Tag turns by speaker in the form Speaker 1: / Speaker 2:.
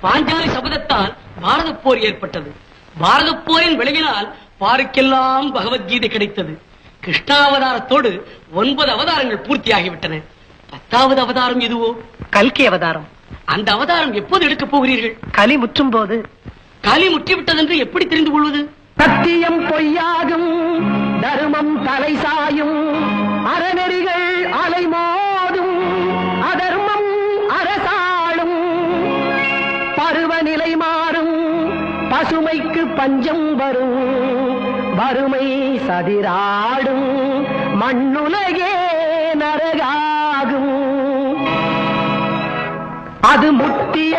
Speaker 1: பாஞ்சாலி சபதத்தால் பாரத போர் ஏற்பட்டது. பாரத போரின் விளைவினால் பாருக்கெல்லாம் பகவத்கீதை கிடைத்தது. கிருஷ்ணாவதாரத்தோடு 9 அவதாரங்கள் பூர்த்தியாகிவிட்டன. 10வது அவதாரம் எதுவோ?
Speaker 2: கல்கி அவதாரம்.
Speaker 1: அந்த அவதாரம் எப்போது எடுக்கப் போகிறீர்கள்?
Speaker 2: கலி முற்றும் போது.
Speaker 1: கலி முற்றிவிட்டதென்று எப்படி தெரிந்து கொள்வது?
Speaker 2: சத்தியம் பொய்யாகும், தர்மம் தலை சாயும், அறநெறிகள் அலைமோதும், அதர்மம் அரசாளும், பருவநிலை மாறும், பசுமைக்கு பஞ்சம் வரும், வறுமை சதிராடும், மண்ணுலகே நரகாகும். அது முட்டிய